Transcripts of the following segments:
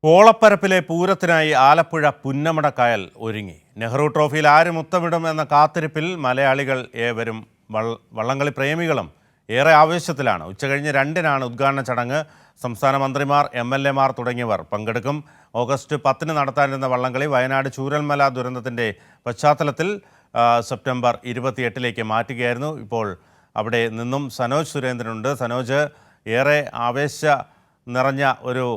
ഓളപ്പരപ്പിലെ പൂരത്തിനായി ആലപ്പുഴ പുന്നമടക്കായൽ ഒരുങ്ങി. നെഹ്റു ട്രോഫിയിൽ ആര് മുത്തമിടും എന്ന കാത്തിരിപ്പിൽ മലയാളികൾ ഏവരും വള്ളംകളി പ്രേമികളും ഏറെ ആവേശത്തിലാണ്. ഉച്ചകഴിഞ്ഞ് 2-നാണ് ഉദ്ഘാടന ചടങ്ങ്. സംസ്ഥാന മന്ത്രിമാർ, MLA-മാർ തുടങ്ങിയവർ പങ്കെടുക്കും. ഓഗസ്റ്റ് 10-ന് നടത്താനിരുന്ന വള്ളംകളി വയനാട് ചൂരൽമല ദുരന്തത്തിൻ്റെ പശ്ചാത്തലത്തിൽ സെപ്റ്റംബർ 28-ലേക്ക് മാറ്റുകയായിരുന്നു. ഇപ്പോൾ അവിടെ നിന്നും സനോജ് സുരേന്ദ്രനുണ്ട്. സനോജ്, ഏറെ ആവേശ നിറഞ്ഞ ഒരു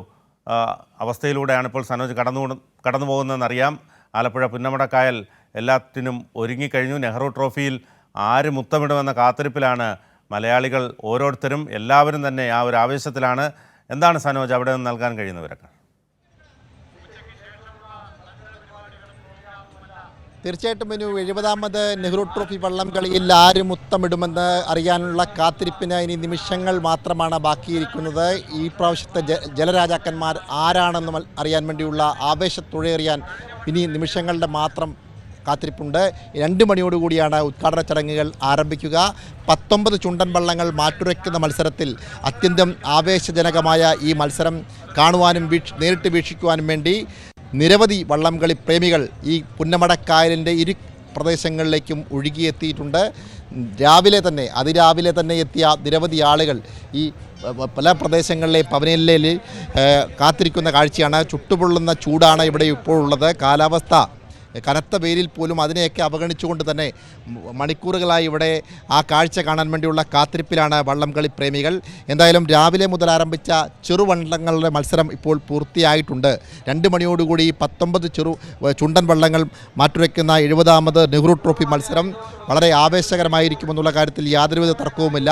അവസ്ഥയിലൂടെയാണ് ഇപ്പോൾ സനോജ് കടന്നു പോകുന്നതെന്നറിയാം. ആലപ്പുഴ പുന്നമടക്കായൽ എല്ലാത്തിനും ഒരുങ്ങിക്കഴിഞ്ഞു. നെഹ്റു ട്രോഫിയിൽ ആര് മുത്തമിടുമെന്ന കാത്തിരിപ്പിലാണ് മലയാളികൾ ഓരോരുത്തരും. എല്ലാവരും തന്നെ ആ ഒരു ആവേശത്തിലാണ്. എന്താണ് സനോജ് അവിടെ നിന്ന് നൽകാൻ കഴിയുന്നവരൊക്കെ? തീർച്ചയായിട്ടും മെനു 70ാമത് നെഹ്റു ട്രോഫി വള്ളംകളിയിൽ ആര് മുത്തമിടുമെന്ന് അറിയാനുള്ള കാത്തിരിപ്പിന് ഇനി നിമിഷങ്ങൾ മാത്രമാണ് ബാക്കിയിരിക്കുന്നത്. ഈ പ്രാവശ്യത്തെ ജലരാജാക്കന്മാർ ആരാണെന്ന് അറിയാൻ വേണ്ടിയുള്ള ആവേശത്തുഴയേറിയാൻ ഇനി നിമിഷങ്ങളുടെ മാത്രം കാത്തിരിപ്പുണ്ട്. 2 മണിയോടുകൂടിയാണ് ഉദ്ഘാടന ചടങ്ങുകൾ ആരംഭിക്കുക. 19 ചുണ്ടൻ വള്ളങ്ങൾ മാറ്റുരയ്ക്കുന്ന മത്സരത്തിൽ അത്യന്തം ആവേശജനകമായ ഈ മത്സരം കാണുവാനും നേരിട്ട് വീക്ഷിക്കുവാനും വേണ്ടി നിരവധി വള്ളംകളി പ്രേമികൾ ഈ പുന്നമടക്കായലിൻ്റെ ഇരു പ്രദേശങ്ങളിലേക്കും ഒഴുകിയെത്തിയിട്ടുണ്ട്. അതിരാവിലെ തന്നെ എത്തിയ നിരവധി ആളുകൾ ഈ പല പ്രദേശങ്ങളിലെ പവനയിൽ കാത്തിരിക്കുന്ന കാഴ്ചയാണ്. ചുട്ടുപൊള്ളുന്ന ചൂടാണ് ഇവിടെ ഇപ്പോഴുള്ളത്. കാലാവസ്ഥ കനത്ത വെയിലിൽ പോലും അതിനെയൊക്കെ അവഗണിച്ചുകൊണ്ട് തന്നെ മണിക്കൂറുകളായി ഇവിടെ ആ കാഴ്ച കാണാൻ വേണ്ടിയുള്ള കാത്തിരിപ്പിലാണ് വള്ളംകളി പ്രേമികൾ. എന്തായാലും രാവിലെ മുതൽ ആരംഭിച്ച ചെറുവള്ളങ്ങളുടെ മത്സരം ഇപ്പോൾ പൂർത്തിയായിട്ടുണ്ട്. 2 മണിയോടുകൂടി 19 ചുണ്ടൻ വള്ളങ്ങൾ മാറ്റുരയ്ക്കുന്ന 70ാമത് നെഹ്റു ട്രോഫി മത്സരം വളരെ ആവേശകരമായിരിക്കുമെന്നുള്ള കാര്യത്തിൽ യാതൊരുവിധ തർക്കവുമില്ല.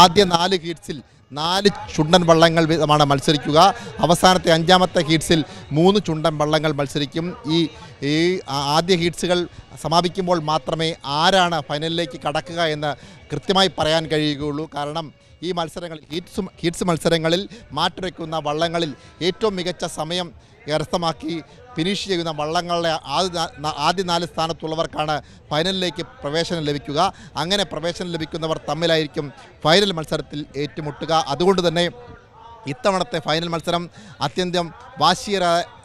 ആദ്യ 4 ഹീറ്റ്സിൽ 4 ചുണ്ടൻ വള്ളങ്ങൾ വീതമാണ് മത്സരിക്കുക. അവസാനത്തെ 5ാമത്തെ ഹീറ്റ്സിൽ 3 ചുണ്ടൻ വള്ളങ്ങൾ മത്സരിക്കും. ഈ ആദ്യ ഹീറ്റ്സുകൾ സമാപിക്കുമ്പോൾ മാത്രമേ ആരാണ് ഫൈനലിലേക്ക് കടക്കുക എന്ന് കൃത്യമായി പറയാൻ കഴിയുകയുള്ളൂ. കാരണം ഈ ഹീറ്റ്സ് മത്സരങ്ങളിൽ മാറ്റുരയ്ക്കുന്ന വള്ളങ്ങളിൽ ഏറ്റവും മികച്ച സമയം കരസ്ഥമാക്കി ഫിനിഷ് ചെയ്യുന്ന വള്ളങ്ങളുടെ ആദ്യ 4 സ്ഥാനത്തുള്ളവർക്കാണ് ഫൈനലിലേക്ക് പ്രവേശനം ലഭിക്കുക. അങ്ങനെ പ്രവേശനം ലഭിക്കുന്നവർ തമ്മിലായിരിക്കും ഫൈനൽ മത്സരത്തിൽ ഏറ്റുമുട്ടുക. അതുകൊണ്ട് തന്നെ ഇത്തവണത്തെ ഫൈനൽ മത്സരം അത്യന്തം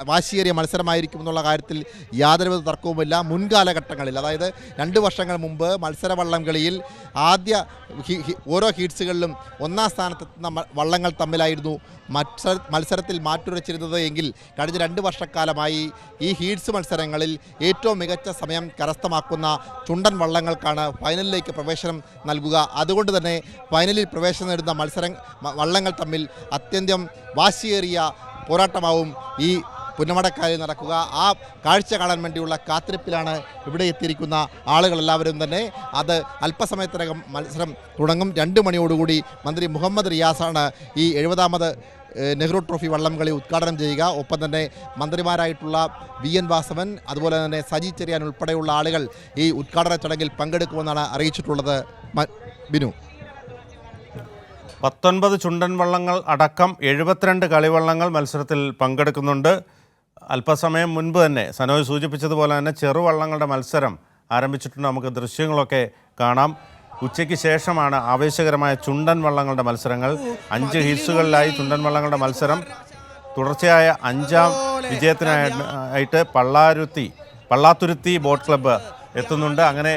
വാശിയേറിയ മത്സരമായിരിക്കും എന്നുള്ള കാര്യത്തിൽ യാതൊരുവിധ തർക്കവുമില്ല. മുൻകാലഘട്ടങ്ങളിൽ, അതായത് 2 വർഷങ്ങൾ മുമ്പ് മത്സരവള്ളംകളിയിൽ ഓരോ ഹീറ്റ്സുകളിലും 1-ാം സ്ഥാനത്തെത്തുന്ന വള്ളങ്ങൾ തമ്മിലായിരുന്നു മത്സരത്തിൽ മാറ്റുരച്ചിരുന്നത് എങ്കിൽ കഴിഞ്ഞ 2 വർഷക്കാലമായി ഈ ഹീറ്റ്സ് മത്സരങ്ങളിൽ ഏറ്റവും മികച്ച സമയം കരസ്ഥമാക്കുന്ന ചുണ്ടൻ വള്ളങ്ങൾക്കാണ് ഫൈനലിലേക്ക് പ്രവേശനം നൽകുക. അതുകൊണ്ട് തന്നെ ഫൈനലിൽ പ്രവേശനം നേടുന്ന വള്ളങ്ങൾ തമ്മിൽ അത്യന്തം വാശിയേറിയ പോരാട്ടമാവും ഈ പുന്നമടക്കായലിൽ നടക്കുക. ആ കാഴ്ച കാണാൻ വേണ്ടിയുള്ള കാത്തിരിപ്പിലാണ് ഇവിടെ എത്തിയിരിക്കുന്ന ആളുകളെല്ലാവരും തന്നെ. അത് അല്പസമയത്തിനകം മത്സരം തുടങ്ങും. 2 മണിയോടുകൂടി മന്ത്രി മുഹമ്മദ് റിയാസാണ് ഈ 70ാമത് നെഹ്റു ട്രോഫി വള്ളംകളി ഉദ്ഘാടനം ചെയ്യുക. ഒപ്പം തന്നെ മന്ത്രിമാരായിട്ടുള്ള VN വാസവൻ, അതുപോലെ തന്നെ സജി ചെറിയാൻ ഉൾപ്പെടെയുള്ള ആളുകൾ ഈ ഉദ്ഘാടന ചടങ്ങിൽ പങ്കെടുക്കുമെന്നാണ് അറിയിച്ചിട്ടുള്ളത്. ബിനു, 19 ചുണ്ടൻ വള്ളങ്ങൾ അടക്കം 72 കളിവള്ളങ്ങൾ മത്സരത്തിൽ പങ്കെടുക്കുന്നുണ്ട്. അല്പസമയം മുൻപ് തന്നെ സനോജ് സൂചിപ്പിച്ചതുപോലെ തന്നെ ചെറുവള്ളങ്ങളുടെ മത്സരം ആരംഭിച്ചിട്ടുണ്ട്. നമുക്ക് ദൃശ്യങ്ങളൊക്കെ കാണാം. ഉച്ചയ്ക്ക് ശേഷമാണ് ആവേശകരമായ ചുണ്ടൻ വള്ളങ്ങളുടെ മത്സരങ്ങൾ. 5 ഹീറ്റ്സുകളിലായി ചുണ്ടൻ വള്ളങ്ങളുടെ മത്സരം. തുടർച്ചയായ 5ാം വിജയത്തിനായിട്ട് പള്ളാത്തുരുത്തി ബോട്ട് ക്ലബ്ബ് എത്തുന്നുണ്ട്. അങ്ങനെ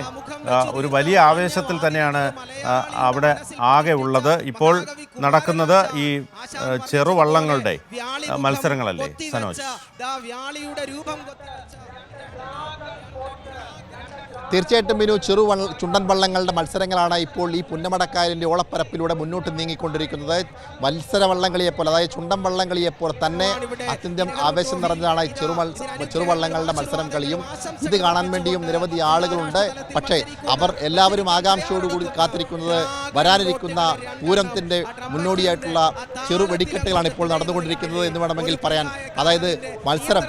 ഒരു വലിയ ആവേശത്തിൽ തന്നെയാണ് അവിടെ ആകെ ഉള്ളത്. ഇപ്പോൾ നടക്കുന്നത് ഈ ചെറുവള്ളങ്ങളുടെ മത്സരങ്ങളല്ലേ സനോജ്? തീർച്ചയായിട്ടും മിനു, ചുണ്ടൻ വള്ളങ്ങളുടെ മത്സരങ്ങളാണ് ഇപ്പോൾ ഈ പുന്നമടക്കായലിൻ്റെ ഓളപ്പരപ്പിലൂടെ മുന്നോട്ട് നീങ്ങിക്കൊണ്ടിരിക്കുന്നത്. മത്സരവള്ളംകളിയെപ്പോലെ, അതായത് ചുണ്ടൻ വള്ളംകളിയെപ്പോലെ തന്നെ അത്യന്തം ആവേശം നിറഞ്ഞതാണ് ഈ ചെറുവള്ളങ്ങളുടെ മത്സരം കളിയും. ഇത് കാണാൻ വേണ്ടിയും നിരവധി ആളുകളുണ്ട്. പക്ഷേ അവർ എല്ലാവരും ആകാംക്ഷയോടുകൂടി കാത്തിരിക്കുന്നത് വരാനിരിക്കുന്ന പൂരത്തിൻ്റെ മുന്നോടിയായിട്ടുള്ള വെടിക്കെട്ടുകളാണ് ഇപ്പോൾ നടന്നുകൊണ്ടിരിക്കുന്നത് എന്ന് വേണമെങ്കിൽ പറയാൻ. അതായത്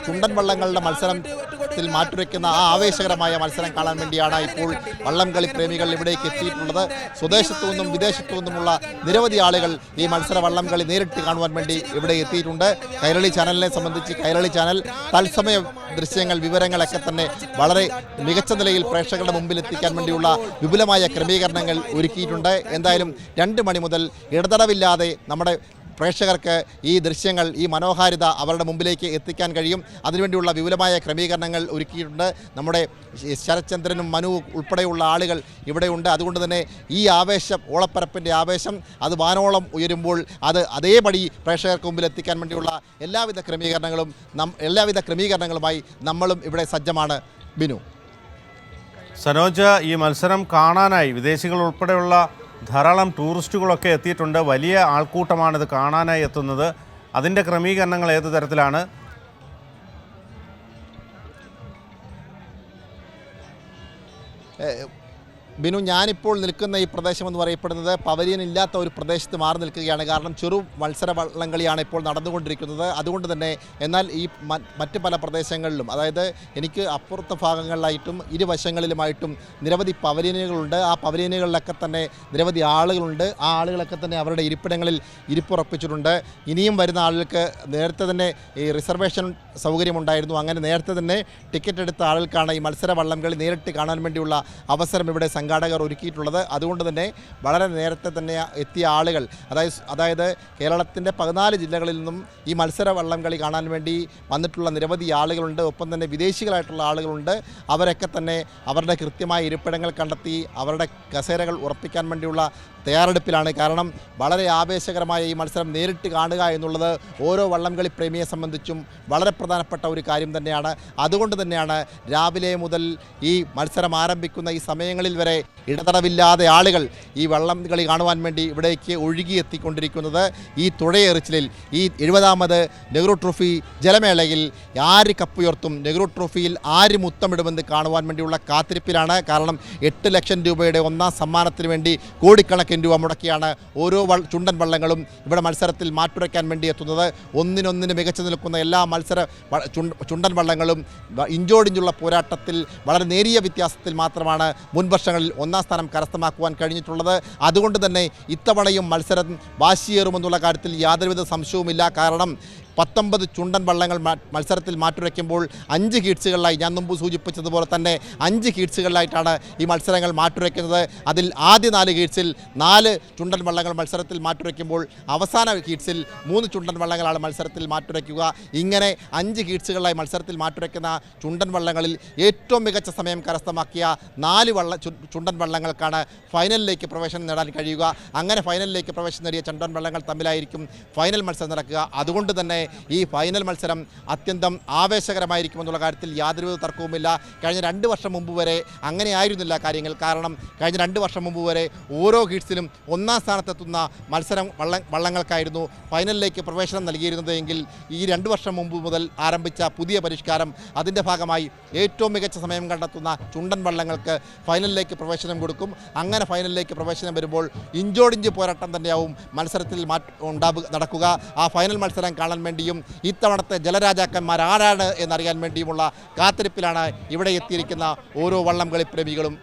ചുണ്ടൻ വള്ളങ്ങളുടെ മത്സരത്തിൽ മാറ്റുരയ്ക്കുന്ന ആ ആവേശകരമായ മത്സരം കാണാൻ വേണ്ടിയാണ് ഇപ്പോൾ വള്ളംകളി പ്രേമികൾ ഇവിടേക്ക് എത്തിയിട്ടുള്ളത്. സ്വദേശത്തു നിന്നും വിദേശത്തു നിന്നുമുള്ള നിരവധി ആളുകൾ ഈ മത്സര വള്ളംകളി നേരിട്ട് കാണുവാൻ വേണ്ടി ഇവിടെ എത്തിയിട്ടുണ്ട്. കൈരളി ചാനലിനെ സംബന്ധിച്ച് കൈരളി ചാനൽ തത്സമയ ദൃശ്യങ്ങൾ, വിവരങ്ങളൊക്കെ തന്നെ വളരെ മികച്ച നിലയിൽ പ്രേക്ഷകരുടെ മുമ്പിൽ എത്തിക്കാൻ വേണ്ടിയുള്ള വിപുലമായ ക്രമീകരണങ്ങൾ ഒരുക്കിയിട്ടുണ്ട്. എന്തായാലും 2 മണി മുതൽ ഇടതടവില്ലാതെ നമ്മുടെ പ്രേക്ഷകർക്ക് ഈ ദൃശ്യങ്ങൾ, ഈ മനോഹാരിത അവരുടെ മുമ്പിലേക്ക് എത്തിക്കാൻ കഴിയും. അതിനുവേണ്ടിയുള്ള വിപുലമായ ക്രമീകരണങ്ങൾ ഒരുക്കിയിട്ടുണ്ട്. നമ്മുടെ ശരത്ചന്ദ്രനും മനു ഉൾപ്പെടെയുള്ള ആളുകൾ ഇവിടെയുണ്ട്. അതുകൊണ്ട് തന്നെ ഈ ആവേശം, ഓളപ്പരപ്പിൻ്റെ ആവേശം അത് വാനോളം ഉയരുമ്പോൾ അത് അതേപടി പ്രേക്ഷകർക്ക് മുമ്പിൽ എത്തിക്കാൻ വേണ്ടിയുള്ള എല്ലാവിധ ക്രമീകരണങ്ങളുമായി നമ്മളും ഇവിടെ സജ്ജമാണ്. ബിനു. സനോജ്, ഈ മത്സരം കാണാനായി വിദേശികൾ ഉൾപ്പെടെയുള്ള ധാരാളം ടൂറിസ്റ്റുകളൊക്കെ എത്തിയിട്ടുണ്ട്. വലിയ ആൾക്കൂട്ടമാണിത് കാണാനായി എത്തുന്നത്. അതിൻ്റെ ക്രമീകരണങ്ങൾ ഏത് തരത്തിലാണ്? ബിനു, ഞാനിപ്പോൾ നിൽക്കുന്ന ഈ പ്രദേശം എന്ന് പറയപ്പെടുന്നത് പവലിയൻ ഇല്ലാത്ത ഒരു പ്രദേശത്ത് മാറി നിൽക്കുകയാണ്. കാരണം ചെറു മത്സര വള്ളംകളിയാണ് ഇപ്പോൾ നടന്നുകൊണ്ടിരിക്കുന്നത്. അതുകൊണ്ട് തന്നെ എന്നാൽ ഈ മറ്റ് പല പ്രദേശങ്ങളിലും, അതായത് എനിക്ക് അപ്പുറത്തെ ഭാഗങ്ങളിലായിട്ടും ഇരുവശങ്ങളിലുമായിട്ടും നിരവധി പവലിയനുകളുണ്ട്. ആ പവലിയനുകളിലൊക്കെ തന്നെ നിരവധി ആളുകളുണ്ട്. ആ ആളുകളൊക്കെ തന്നെ അവരുടെ ഇരിപ്പിടങ്ങളിൽ ഇരിപ്പുറപ്പിച്ചിട്ടുണ്ട്. ഇനിയും വരുന്ന ആളുകൾക്ക് നേരത്തെ തന്നെ ഈ റിസർവേഷൻ സൗകര്യമുണ്ടായിരുന്നു. അങ്ങനെ നേരത്തെ തന്നെ ടിക്കറ്റ് എടുത്ത ആളുകൾക്കാണ് ഈ മത്സര വള്ളംകളി നേരിട്ട് കാണാൻ വേണ്ടിയുള്ള അവസരം ഇവിടെ സംഘാടകർ ഒരുക്കിയിട്ടുള്ളത്. അതുകൊണ്ട് തന്നെ വളരെ നേരത്തെ തന്നെ എത്തിയ ആളുകൾ, അതായത് കേരളത്തിൻ്റെ 14 ജില്ലകളിൽ നിന്നും ഈ മത്സര വള്ളംകളി കാണാൻ വേണ്ടി വന്നിട്ടുള്ള നിരവധി ആളുകളുണ്ട്. ഒപ്പം തന്നെ വിദേശികളായിട്ടുള്ള ആളുകളുണ്ട്. അവരൊക്കെ തന്നെ അവരുടെ കൃത്യമായ ഇരിപ്പിടങ്ങൾ കണ്ടെത്തി അവരുടെ കസേരകൾ ഉറപ്പിക്കാൻ വേണ്ടിയുള്ള തയ്യാറെടുപ്പിലാണ്. കാരണം വളരെ ആവേശകരമായ ഈ മത്സരം നേരിട്ട് കാണുക എന്നുള്ളത് ഓരോ വള്ളംകളി പ്രേമിയെ സംബന്ധിച്ചും വളരെ പ്രധാനപ്പെട്ട ഒരു കാര്യം തന്നെയാണ്. അതുകൊണ്ട് തന്നെയാണ് രാവിലെ മുതൽ ഈ മത്സരം ആരംഭിക്കുന്ന ഈ സമയങ്ങളിൽ വരെ ഇടതടവില്ലാതെ ആളുകൾ ഈ വള്ളംകളി കാണുവാൻ വേണ്ടി ഇവിടേക്ക് ഒഴുകിയെത്തിക്കൊണ്ടിരിക്കുന്നത്. ഈ തുഴയെറിച്ചിലിൽ ഈ 70ാമത് നെഹ്റു ട്രോഫി ജലമേളയിൽ ആര് കപ്പുയർത്തും, നെഹ്റു ട്രോഫിയിൽ ആര് മുത്തമിടുമെന്ന് കാണുവാൻ വേണ്ടിയുള്ള കാത്തിരിപ്പിലാണ്. കാരണം 8 ലക്ഷം രൂപയുടെ ഒന്നാം സമ്മാനത്തിന് വേണ്ടി കോടിക്കണക്കിന് രൂപ മുടക്കിയാണ് ഓരോ ചുണ്ടൻ വള്ളങ്ങളും ഇവിടെ മത്സരത്തിൽ മാറ്റുരയ്ക്കാൻ വേണ്ടി എത്തുന്നത്. ഒന്നിനൊന്നിന് മികച്ചു നിൽക്കുന്ന എല്ലാ ചുണ്ടൻ വള്ളങ്ങളും ഇഞ്ചോടിഞ്ചുള്ള പോരാട്ടത്തിൽ വളരെ നേരിയ വ്യത്യാസത്തിൽ മാത്രമാണ് മുൻവർഷങ്ങളിൽ ഒന്നാം സ്ഥാനം കരസ്ഥമാക്കുവാൻ കഴിഞ്ഞിട്ടുള്ളത്. അതുകൊണ്ട് തന്നെ ഇത്തവണയും മത്സരം വാശിയേറുമെന്നുള്ള കാര്യത്തിൽ യാതൊരുവിധ സംശയവുമില്ല. കാരണം 19 ചുണ്ടൻ വള്ളങ്ങൾ മത്സരത്തിൽ മാറ്റുരയ്ക്കുമ്പോൾ 5 ഹീറ്റ്സുകളിലായി, ഞാൻ മുമ്പ് സൂചിപ്പിച്ചതുപോലെ തന്നെ 5 ഹീറ്റ്സുകളിലായിട്ടാണ് ഈ മത്സരങ്ങൾ മാറ്റുരയ്ക്കുന്നത്. അതിൽ ആദ്യ 4 ഹീറ്റ്സിൽ 4 ചുണ്ടൻ വള്ളങ്ങൾ മത്സരത്തിൽ മാറ്റുരയ്ക്കുമ്പോൾ അവസാന ഹീറ്റ്സിൽ 3 ചുണ്ടൻ വള്ളങ്ങളാണ് മത്സരത്തിൽ മാറ്റുരയ്ക്കുക. ഇങ്ങനെ 5 ഹീറ്റ്സുകളിലായി മത്സരത്തിൽ മാറ്റുരയ്ക്കുന്ന ചുണ്ടൻ വള്ളങ്ങളിൽ ഏറ്റവും മികച്ച സമയം കരസ്ഥമാക്കിയ 4 ചുണ്ടൻ വള്ളങ്ങൾക്കാണ് ഫൈനലിലേക്ക് പ്രവേശനം നേടാൻ കഴിയുക. അങ്ങനെ ഫൈനലിലേക്ക് പ്രവേശനം നേടിയ ചുണ്ടൻ വള്ളങ്ങൾ തമ്മിലായിരിക്കും ഫൈനൽ മത്സരം നടക്കുക. അതുകൊണ്ട് തന്നെ ഈ ഫൈനൽ മത്സരം അത്യന്തം ആവേശകരമായിരിക്കുമെന്നുള്ള കാര്യത്തിൽ യാതൊരു തർക്കവുമില്ല. കഴിഞ്ഞ 2 വർഷം മുമ്പ് വരെ അങ്ങനെയായിരുന്നില്ല കാര്യങ്ങൾ. കാരണം കഴിഞ്ഞ 2 വർഷം മുമ്പ് വരെ ഓരോ ഹീറ്റ്സിലും ഒന്നാം സ്ഥാനത്തെത്തുന്ന വള്ളങ്ങൾക്കായിരുന്നു ഫൈനലിലേക്ക് പ്രവേശനം നൽകിയിരുന്നത്. എങ്കിൽ ഈ 2 വർഷം മുമ്പ് മുതൽ ആരംഭിച്ച പുതിയ പരിഷ്കാരം, അതിൻ്റെ ഭാഗമായി ഏറ്റവും മികച്ച സമയം കണ്ടെത്തുന്ന ചുണ്ടൻ വള്ളങ്ങൾക്ക് ഫൈനലിലേക്ക് പ്രവേശനം കൊടുക്കും. അങ്ങനെ ഫൈനലിലേക്ക് പ്രവേശനം വരുമ്പോൾ ഇഞ്ചോടിഞ്ച് പോരാട്ടം തന്നെയാവും മത്സരത്തിൽ നടക്കുക. ആ ഫൈനൽ മത്സരം കാണാൻ വേണ്ടിയും ഇത്തവണത്തെ ജലരാജാക്കന്മാർ ആരാണ് എന്നറിയാൻ വേണ്ടിയുമുള്ള കാത്തിരിപ്പിലാണ് ഇവിടെ എത്തിയിരിക്കുന്ന ഓരോ വള്ളംകളി പ്രേമികളും.